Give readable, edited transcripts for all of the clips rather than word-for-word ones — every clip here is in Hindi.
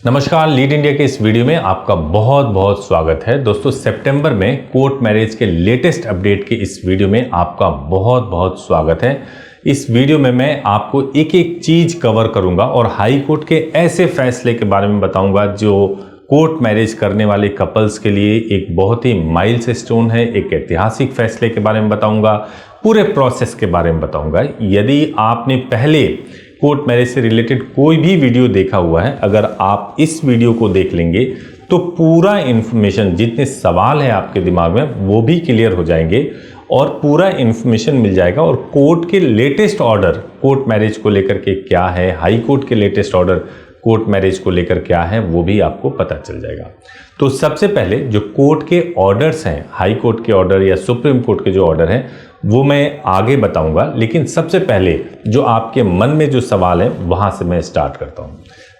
नमस्कार, लीड इंडिया के इस वीडियो में आपका बहुत बहुत स्वागत है। दोस्तों, सितंबर में कोर्ट मैरिज के लेटेस्ट अपडेट के इस वीडियो में आपका बहुत बहुत स्वागत है। इस वीडियो में मैं आपको एक एक चीज कवर करूंगा और हाई कोर्ट के ऐसे फैसले के बारे में बताऊंगा जो कोर्ट मैरिज करने वाले कपल्स के लिए एक बहुत ही माइलस्टोन है। एक ऐतिहासिक फैसले के बारे में बताऊंगा, पूरे प्रोसेस के बारे में बताऊंगा। यदि आपने पहले कोर्ट मैरिज से रिलेटेड कोई भी वीडियो देखा हुआ है, अगर आप इस वीडियो को देख लेंगे तो पूरा इन्फॉर्मेशन, जितने सवाल है आपके दिमाग में वो भी क्लियर हो जाएंगे और पूरा इन्फॉर्मेशन मिल जाएगा। और कोर्ट के लेटेस्ट ऑर्डर कोर्ट मैरिज को लेकर के क्या है, हाई कोर्ट के लेटेस्ट ऑर्डर कोर्ट मैरिज को लेकर क्या है, वो भी आपको पता चल जाएगा। तो सबसे पहले जो कोर्ट के ऑर्डर्स हैं, हाई कोर्ट के ऑर्डर या सुप्रीम कोर्ट के जो ऑर्डर हैं, वो मैं आगे बताऊंगा। लेकिन सबसे पहले जो आपके मन में जो सवाल है वहां से मैं स्टार्ट करता हूं।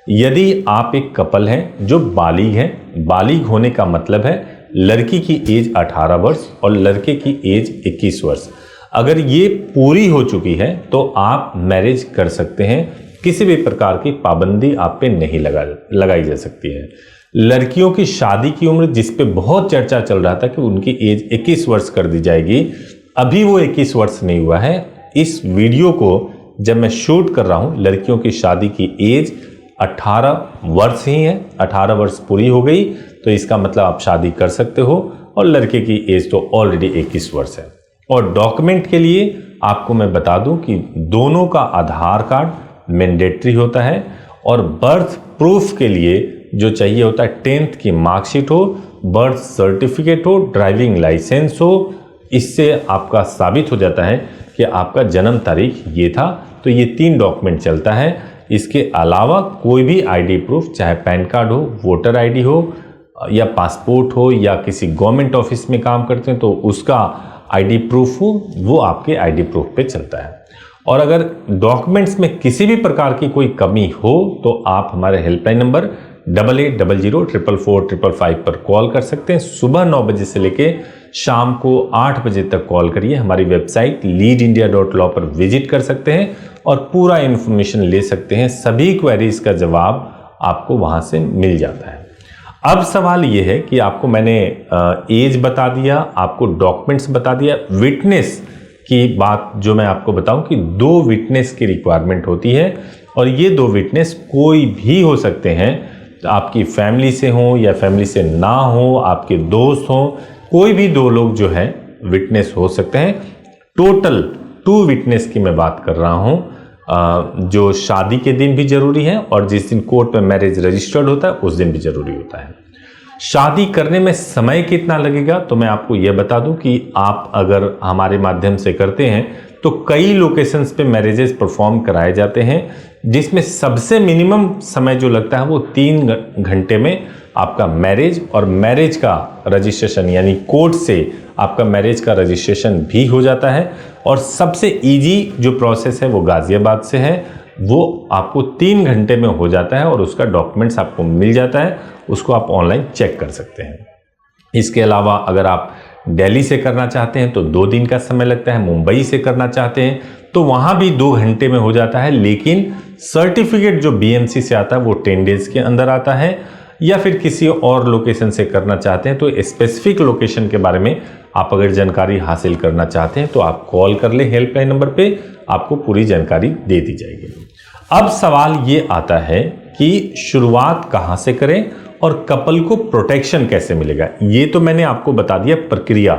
यदि आप एक कपल हैं जो बालिग हैं, बालिग होने का मतलब है लड़की की एज 18 वर्ष और लड़के की एज 21 वर्ष, अगर ये पूरी हो चुकी है तो आप मैरिज कर सकते हैं। किसी भी प्रकार की पाबंदी आप पे नहीं लगाई जा सकती है। लड़कियों की शादी की उम्र, जिस पे बहुत चर्चा चल रहा था कि उनकी एज 21 वर्ष कर दी जाएगी, अभी वो 21 वर्ष नहीं हुआ है। इस वीडियो को जब मैं शूट कर रहा हूं, लड़कियों की शादी की एज 18 वर्ष ही है। 18 वर्ष पूरी हो गई तो इसका मतलब आप शादी कर सकते हो और लड़के की एज तो ऑलरेडी 21 वर्ष है। और डॉक्यूमेंट के लिए आपको मैं बता दूं कि दोनों का आधार कार्ड मैंडेटरी होता है और बर्थ प्रूफ के लिए जो चाहिए होता है 10th की मार्कशीट हो, बर्थ सर्टिफिकेट हो, ड्राइविंग लाइसेंस हो। इससे आपका साबित हो जाता है कि आपका जन्म तारीख ये था। तो ये 3 डॉक्यूमेंट चलता है। इसके अलावा कोई भी आईडी प्रूफ, चाहे पैन कार्ड हो, वोटर आईडी हो या पासपोर्ट हो या किसी गवर्नमेंट ऑफिस में काम करते हैं तो उसका आईडी प्रूफ हो, वो आपके आईडी प्रूफ पे चलता है। और अगर डॉक्यूमेंट्स में किसी भी प्रकार की कोई कमी हो तो आप हमारे हेल्पलाइन नंबर 8800444555 पर कॉल कर सकते हैं। सुबह 9 बजे से लेके शाम को 8 बजे तक कॉल करिए। हमारी वेबसाइट leadindia.law पर विजिट कर सकते हैं और पूरा इन्फॉर्मेशन ले सकते हैं। सभी क्वेरीज का जवाब आपको वहां से मिल जाता है। अब सवाल यह है कि आपको मैंने एज बता दिया, आपको डॉक्यूमेंट्स बता दिया, विटनेस की बात जो मैं आपको बताऊं कि 2 विटनेस की रिक्वायरमेंट होती है और ये 2 विटनेस कोई भी हो सकते हैं। आपकी फैमिली से हो या फैमिली से ना हो, आपके दोस्त हो, कोई भी 2 लोग जो है विटनेस हो सकते हैं। टोटल 2 विटनेस की मैं बात कर रहा हूं, जो शादी के दिन भी जरूरी है और जिस दिन कोर्ट में मैरिज रजिस्टर्ड होता है उस दिन भी जरूरी होता है। शादी करने में समय कितना लगेगा तो मैं आपको यह बता दूं कि आप अगर हमारे माध्यम से करते हैं तो कई लोकेशंस पे मैरिजेस परफॉर्म कराए जाते हैं, जिसमें सबसे मिनिमम समय जो लगता है वो 3 घंटे में आपका मैरिज और मैरिज का रजिस्ट्रेशन, यानी कोर्ट से आपका मैरिज का रजिस्ट्रेशन भी हो जाता है। और सबसे इजी जो प्रोसेस है वो गाजियाबाद से है, वो आपको 3 घंटे में हो जाता है और उसका डॉक्यूमेंट्स आपको मिल जाता है, उसको आप ऑनलाइन चेक कर सकते हैं। इसके अलावा अगर आप दिल्ली से करना चाहते हैं तो 2 दिन का समय लगता है। मुंबई से करना चाहते हैं तो वहां भी 2 घंटे में हो जाता है, लेकिन सर्टिफिकेट जो बीएमसी से आता है वो 10 डेज के अंदर आता है। या फिर किसी और लोकेशन से करना चाहते हैं तो स्पेसिफिक लोकेशन के बारे में आप अगर जानकारी हासिल करना चाहते हैं तो आप कॉल कर ले हेल्पलाइन नंबर पे, आपको पूरी जानकारी दे दी जाएगी। अब सवाल ये आता है कि शुरुआत कहां से करें और कपल को प्रोटेक्शन कैसे मिलेगा। ये तो मैंने आपको बता दिया प्रक्रिया।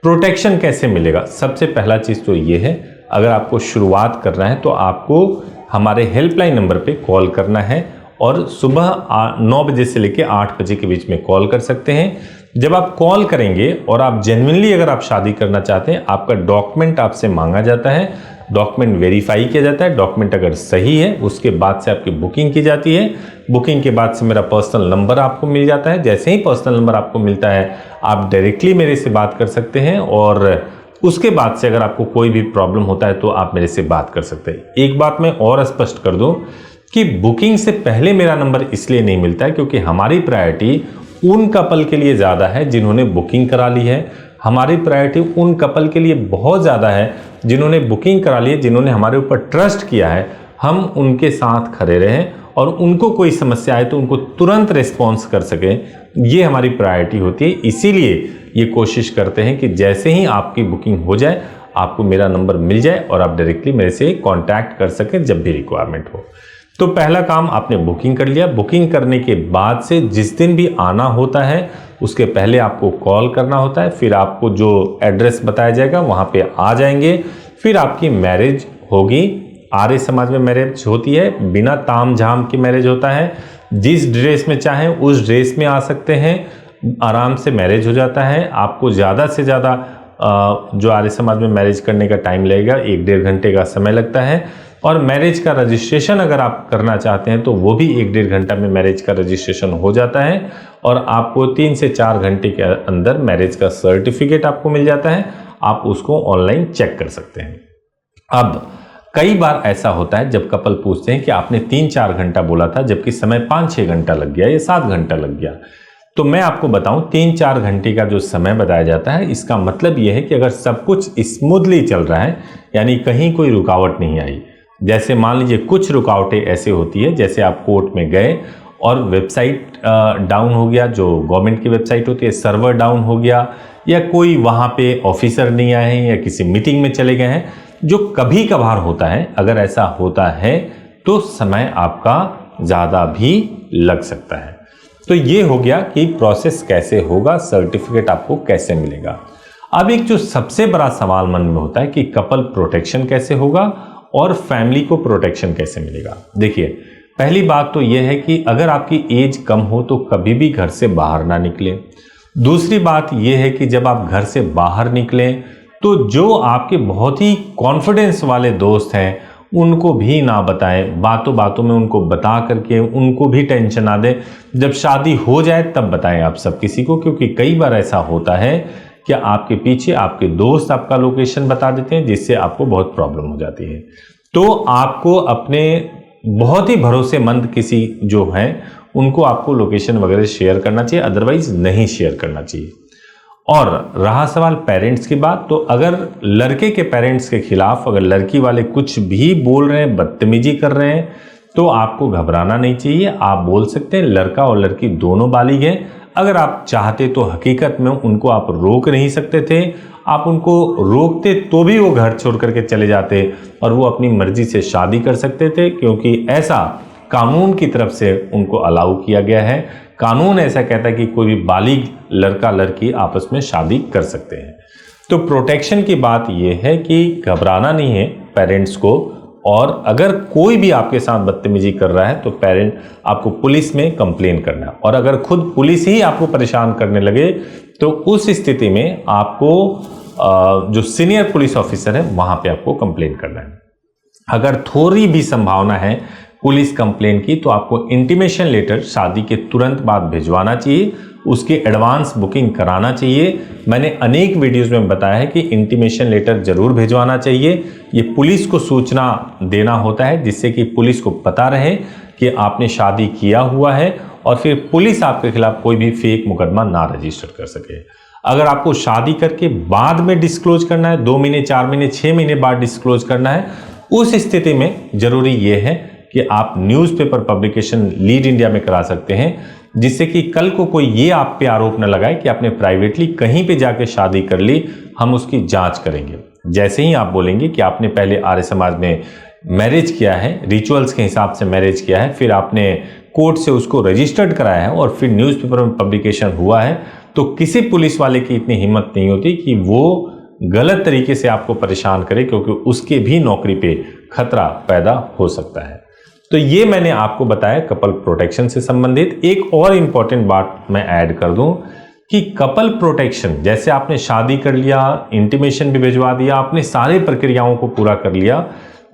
प्रोटेक्शन कैसे मिलेगा, सबसे पहला चीज तो ये है, अगर आपको शुरुआत करना है तो आपको हमारे हेल्पलाइन नंबर पे कॉल करना है और सुबह 9 बजे से लेकर 8 बजे के बीच में कॉल कर सकते हैं। जब आप कॉल करेंगे और आप जेन्युइनली अगर आप शादी करना चाहते हैं, आपका डॉक्यूमेंट आपसे मांगा जाता है, डॉक्यूमेंट वेरीफाई किया जाता है। डॉक्यूमेंट अगर सही है उसके बाद से आपकी बुकिंग की जाती है। बुकिंग के बाद से मेरा पर्सनल नंबर आपको मिल जाता है। जैसे ही पर्सनल नंबर आपको मिलता है आप डायरेक्टली मेरे से बात कर सकते हैं और उसके बाद से अगर आपको कोई भी प्रॉब्लम होता है तो आप मेरे से बात कर सकते हैं। एक बात मैं और स्पष्ट कर दूं कि बुकिंग से पहले मेरा नंबर इसलिए नहीं मिलता है क्योंकि हमारी प्रायोरिटी उन कपल के लिए ज़्यादा है जिन्होंने बुकिंग करा ली है। हमारी प्रायोरिटी उन कपल के लिए बहुत ज़्यादा है जिन्होंने बुकिंग करा ली है, जिन्होंने हमारे ऊपर ट्रस्ट किया है। हम उनके साथ खड़े रहें और उनको कोई समस्या आए तो उनको तुरंत रिस्पॉन्स कर सके, ये हमारी प्रायोरिटी होती है। इसीलिए ये कोशिश करते हैं कि जैसे ही आपकी बुकिंग हो जाए आपको मेरा नंबर मिल जाए और आप डायरेक्टली मेरे से कांटेक्ट कर सकें जब भी रिक्वायरमेंट हो। तो पहला काम आपने बुकिंग कर लिया। बुकिंग करने के बाद से जिस दिन भी आना होता है उसके पहले आपको कॉल करना होता है, फिर आपको जो एड्रेस बताया जाएगा वहाँ पे आ जाएंगे, फिर आपकी मैरिज होगी। आर्य समाज में मैरिज होती है, बिना ताम झाम की मैरिज होता है। जिस ड्रेस में चाहें उस ड्रेस में आ सकते हैं, आराम से मैरिज हो जाता है। आपको ज़्यादा से ज़्यादा जो आर्य समाज में मैरिज करने का टाइम लगेगा 1-1.5 घंटे का समय लगता है। और मैरिज का रजिस्ट्रेशन अगर आप करना चाहते हैं तो वो भी 1-1.5 घंटा में मैरिज का रजिस्ट्रेशन हो जाता है और आपको 3 से 4 घंटे के अंदर मैरिज का सर्टिफिकेट आपको मिल जाता है। आप उसको ऑनलाइन चेक कर सकते हैं। अब कई बार ऐसा होता है जब कपल पूछते हैं कि आपने 3-4 घंटा बोला था जबकि समय 5-6 घंटा लग गया या 7 घंटा लग गया। तो मैं आपको बताऊं 3-4 घंटे का जो समय बताया जाता है इसका मतलब यह है कि अगर सब कुछ स्मूथली चल रहा है, यानी कहीं कोई रुकावट नहीं आई। जैसे मान लीजिए कुछ रुकावटें ऐसे होती है, जैसे आप कोर्ट में गए और वेबसाइट डाउन हो गया, जो गवर्नमेंट की वेबसाइट होती है सर्वर डाउन हो गया, या कोई वहाँ पे ऑफिसर नहीं आए हैं या किसी मीटिंग में चले गए हैं, जो कभी कभार होता है। अगर ऐसा होता है तो समय आपका ज़्यादा भी लग सकता है। तो ये हो गया कि प्रोसेस कैसे होगा, सर्टिफिकेट आपको कैसे मिलेगा। अब एक जो सबसे बड़ा सवाल मन में होता है कि कपल प्रोटेक्शन कैसे होगा और फैमिली को प्रोटेक्शन कैसे मिलेगा। देखिए, पहली बात तो यह है कि अगर आपकी एज कम हो तो कभी भी घर से बाहर ना निकलें। दूसरी बात यह है कि जब आप घर से बाहर निकलें तो जो आपके बहुत ही कॉन्फिडेंस वाले दोस्त हैं उनको भी ना बताएं, बातों बातों में उनको बता करके उनको भी टेंशन ना दें। जब शादी हो जाए तब बताएं आप सब किसी को, क्योंकि कई बार ऐसा होता है कि आपके पीछे आपके दोस्त आपका लोकेशन बता देते हैं जिससे आपको बहुत प्रॉब्लम हो जाती है। तो आपको अपने बहुत ही भरोसेमंद किसी जो हैं उनको आपको लोकेशन वगैरह शेयर करना चाहिए, अदरवाइज नहीं शेयर करना चाहिए। और रहा सवाल पेरेंट्स की बात, तो अगर लड़के के पेरेंट्स के खिलाफ अगर लड़की वाले कुछ भी बोल रहे हैं, बदतमीजी कर रहे हैं, तो आपको घबराना नहीं चाहिए। आप बोल सकते हैं, लड़का और लड़की दोनों बालिग हैं। अगर आप चाहते तो हकीकत में उनको आप रोक नहीं सकते थे। आप उनको रोकते तो भी वो घर छोड़ करके चले जाते और वो अपनी मर्जी से शादी कर सकते थे, क्योंकि ऐसा कानून की तरफ से उनको अलाउ किया गया है। कानून ऐसा कहता है कि कोई भी बालिग लड़का लड़की आपस में शादी कर सकते हैं। तो प्रोटेक्शन की बात यह है कि घबराना नहीं है पेरेंट्स को, और अगर कोई भी आपके साथ बदतमीजी कर रहा है तो पेरेंट आपको पुलिस में कंप्लेन करना है। और अगर खुद पुलिस ही आपको परेशान करने लगे तो उस स्थिति में आपको जो सीनियर पुलिस ऑफिसर है वहां पे आपको कंप्लेन करना है। अगर थोड़ी भी संभावना है पुलिस कंप्लेन की तो आपको इंटीमेशन लेटर शादी के तुरंत बाद भिजवाना चाहिए, उसकी एडवांस बुकिंग कराना चाहिए। मैंने अनेक वीडियोस में बताया है कि इंटीमेशन लेटर जरूर भिजवाना चाहिए। ये पुलिस को सूचना देना होता है जिससे कि पुलिस को पता रहे कि आपने शादी किया हुआ है और फिर पुलिस आपके खिलाफ कोई भी फेक मुकदमा ना रजिस्टर कर सके। अगर आपको शादी करके बाद में डिस्क्लोज करना है, 2 महीने 4 महीने 6 महीने बाद डिस्क्लोज करना है, उस स्थिति में जरूरी यह है कि आप न्यूज़पेपर पब्लिकेशन लीड इंडिया में करा सकते हैं, जिससे कि कल को कोई ये आप पे आरोप न लगाए कि आपने प्राइवेटली कहीं पे जाके शादी कर ली, हम उसकी जांच करेंगे। जैसे ही आप बोलेंगे कि आपने पहले आर्य समाज में मैरिज किया है, रिचुअल्स के हिसाब से मैरिज किया है, फिर आपने कोर्ट से उसको रजिस्टर्ड कराया है और फिर न्यूज़पेपर में पब्लिकेशन हुआ है, तो किसी पुलिस वाले की इतनी हिम्मत नहीं होती कि वो गलत तरीके से आपको परेशान करे, क्योंकि उसके भी नौकरी पे खतरा पैदा हो सकता है। तो ये मैंने आपको बताया कपल प्रोटेक्शन से संबंधित। एक और इंपॉर्टेंट बात मैं ऐड कर दूं कि कपल प्रोटेक्शन, जैसे आपने शादी कर लिया, इंटीमेशन भी भिजवा दिया, आपने सारी प्रक्रियाओं को पूरा कर लिया,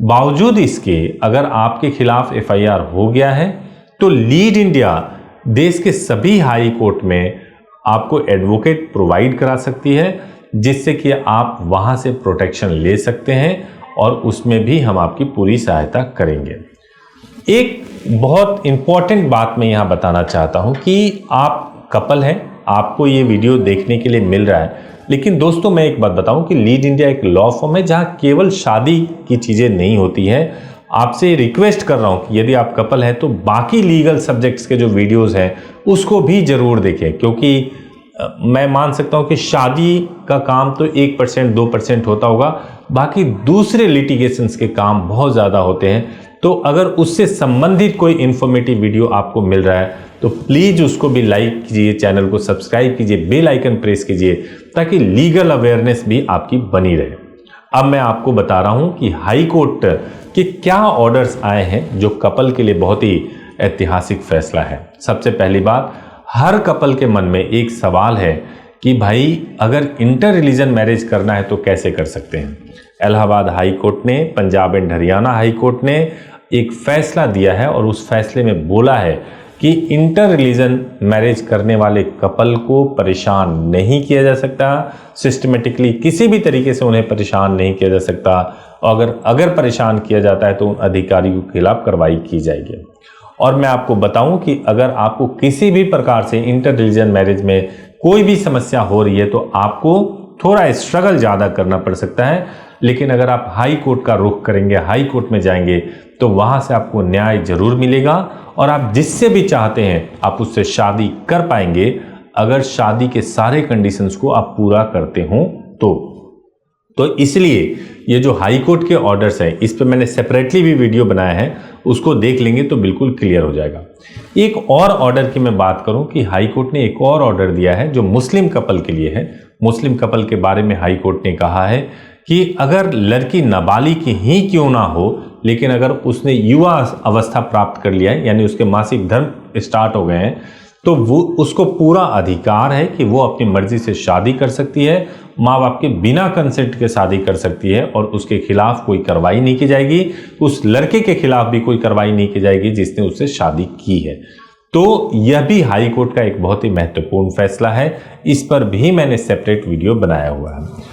बावजूद इसके अगर आपके खिलाफ एफआईआर हो गया है तो लीड इंडिया देश के सभी हाई कोर्ट में आपको एडवोकेट प्रोवाइड करा सकती है, जिससे कि आप वहां से प्रोटेक्शन ले सकते हैं और उसमें भी हम आपकी पूरी सहायता करेंगे। एक बहुत इंपॉर्टेंट बात मैं यहां बताना चाहता हूं कि आप कपल हैं, आपको ये वीडियो देखने के लिए मिल रहा है, लेकिन दोस्तों मैं एक बात बताऊं कि लीड इंडिया एक लॉ फर्म है जहां केवल शादी की चीजें नहीं होती है, आपसे रिक्वेस्ट कर रहा हूं कि यदि आप कपल हैं तो बाकी लीगल सब्जेक्ट्स के जो वीडियोस हैं उसको भी जरूर देखें, क्योंकि मैं मान सकता हूं कि शादी का काम तो 1% 2% होता होगा, बाकी दूसरे लिटिगेशंस के काम बहुत ज़्यादा होते हैं। तो अगर उससे संबंधित कोई इंफॉर्मेटिव वीडियो आपको मिल रहा है तो प्लीज़ उसको भी लाइक कीजिए, चैनल को सब्सक्राइब कीजिए, बेल आइकन प्रेस कीजिए, ताकि लीगल अवेयरनेस भी आपकी बनी रहे। अब मैं आपको बता रहा हूं कि हाई कोर्ट के क्या ऑर्डर्स आए हैं जो कपल के लिए बहुत ही ऐतिहासिक फैसला है। सबसे पहली बात, हर कपल के मन में एक सवाल है कि भाई अगर इंटर रिलीजन मैरिज करना है तो कैसे कर सकते हैं। इलाहाबाद हाई कोर्ट ने, Punjab and Haryana high court ने एक फैसला दिया है और उस फैसले में बोला है कि इंटर रिलीजन मैरिज करने वाले कपल को परेशान नहीं किया जा सकता, सिस्टमेटिकली किसी भी तरीके से उन्हें परेशान नहीं किया जा सकता, और अगर परेशान किया जाता है तो उन अधिकारियों के खिलाफ कार्रवाई की जाएगी। और मैं आपको बताऊं कि अगर आपको किसी भी प्रकार से इंटर रिलीजन मैरिज में कोई भी समस्या हो रही है तो आपको थोड़ा स्ट्रगल ज़्यादा करना पड़ सकता है, लेकिन अगर आप हाई कोर्ट का रुख करेंगे, हाई कोर्ट में जाएंगे, तो वहां से आपको न्याय जरूर मिलेगा और आप जिससे भी चाहते हैं आप उससे शादी कर पाएंगे, अगर शादी के सारे कंडीशंस को आप पूरा करते हो तो इसलिए ये जो हाई कोर्ट के ऑर्डर्स हैं इस पे मैंने सेपरेटली भी वीडियो बनाया है, उसको देख लेंगे तो बिल्कुल क्लियर हो जाएगा। एक और ऑर्डर की मैं बात करूं कि हाई कोर्ट ने एक और ऑर्डर दिया है जो मुस्लिम कपल के लिए है। मुस्लिम कपल के बारे में हाई कोर्ट ने कहा है कि अगर लड़की नाबालिग ही क्यों ना हो, लेकिन अगर उसने युवा अवस्था प्राप्त कर लिया है, यानी उसके मासिक धर्म स्टार्ट हो गए हैं, तो वो उसको पूरा अधिकार है कि वो अपनी मर्जी से शादी कर सकती है, माँ बाप के बिना कंसेंट के शादी कर सकती है और उसके खिलाफ कोई कार्रवाई नहीं की जाएगी, उस लड़के के खिलाफ भी कोई कार्रवाई नहीं की जाएगी जिसने उससे शादी की है। तो यह भी हाई कोर्ट का एक बहुत ही महत्वपूर्ण फैसला है, इस पर भी मैंने सेपरेट वीडियो बनाया हुआ है।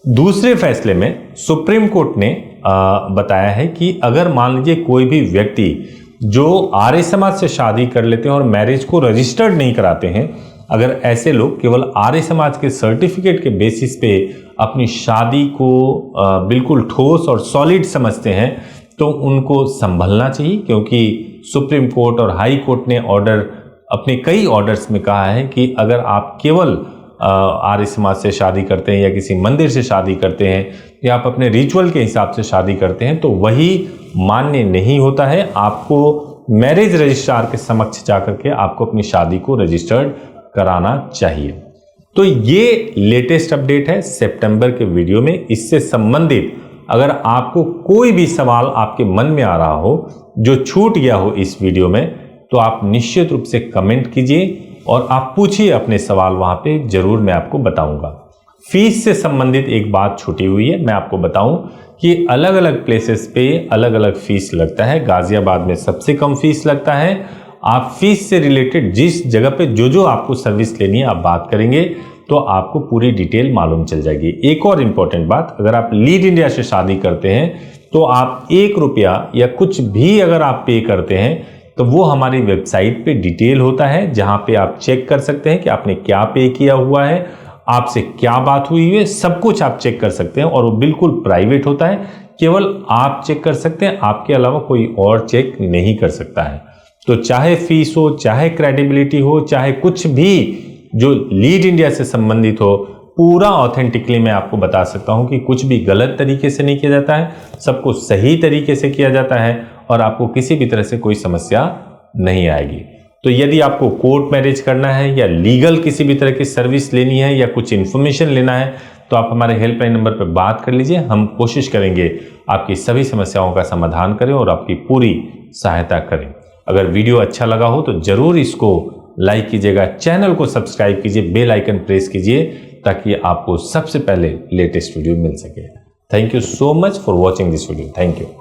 दूसरे फैसले में सुप्रीम कोर्ट ने बताया है कि अगर मान लीजिए कोई भी व्यक्ति जो आर्य समाज से शादी कर लेते हैं और मैरिज को रजिस्टर्ड नहीं कराते हैं, अगर ऐसे लोग केवल आर्य समाज के सर्टिफिकेट के बेसिस पे अपनी शादी को बिल्कुल ठोस और सॉलिड समझते हैं, तो उनको संभलना चाहिए, क्योंकि सुप्रीम कोर्ट और हाई कोर्ट ने अपने कई ऑर्डर्स में कहा है कि अगर आप केवल आर्य समाज से शादी करते हैं या किसी मंदिर से शादी करते हैं या आप अपने रिचुअल के हिसाब से शादी करते हैं तो वही मान्य नहीं होता है। आपको मैरिज रजिस्ट्रार के समक्ष जाकर के आपको अपनी शादी को रजिस्टर्ड कराना चाहिए। तो ये लेटेस्ट अपडेट है सितंबर के वीडियो में। इससे संबंधित अगर आपको कोई भी सवाल आपके मन में आ रहा हो जो छूट गया हो इस वीडियो में, तो आप निश्चित रूप से कमेंट कीजिए और आप पूछिए अपने सवाल, वहां पे जरूर मैं आपको बताऊंगा। फीस से संबंधित एक बात छूटी हुई है, मैं आपको बताऊं कि अलग अलग प्लेसेस पे अलग अलग फीस लगता है। गाजियाबाद में सबसे कम फीस लगता है। आप फीस से रिलेटेड जिस जगह पे जो आपको सर्विस लेनी है आप बात करेंगे तो आपको पूरी डिटेल मालूम चल जाएगी। एक और इंपॉर्टेंट बात, अगर आप लीड इंडिया से शादी करते हैं तो आप 1 रुपया या कुछ भी अगर आप पे करते हैं तो वो हमारी वेबसाइट पे डिटेल होता है, जहां पे आप चेक कर सकते हैं कि आपने क्या पे किया हुआ है, आपसे क्या बात हुई है, सब कुछ आप चेक कर सकते हैं और वो बिल्कुल प्राइवेट होता है। केवल आप चेक कर सकते हैं, आपके अलावा कोई और चेक नहीं कर सकता है। तो चाहे फीस हो, चाहे क्रेडिबिलिटी हो, चाहे कुछ भी जो लीड इंडिया से संबंधित हो, पूरा ऑथेंटिकली मैं आपको बता सकता हूं कि कुछ भी गलत तरीके से नहीं किया जाता है, सब कुछ सही तरीके से किया जाता है और आपको किसी भी तरह से कोई समस्या नहीं आएगी। तो यदि आपको कोर्ट मैरिज करना है या लीगल किसी भी तरह की सर्विस लेनी है या कुछ इन्फॉर्मेशन लेना है तो आप हमारे हेल्पलाइन नंबर पर बात कर लीजिए। हम कोशिश करेंगे आपकी सभी समस्याओं का समाधान करें और आपकी पूरी सहायता करें। अगर वीडियो अच्छा लगा हो तो जरूर इसको लाइक कीजिएगा, चैनल को सब्सक्राइब कीजिए, बेल आइकन प्रेस कीजिए ताकि आपको सबसे पहले लेटेस्ट वीडियो मिल सके। Thank you so much for watching this video. Thank you.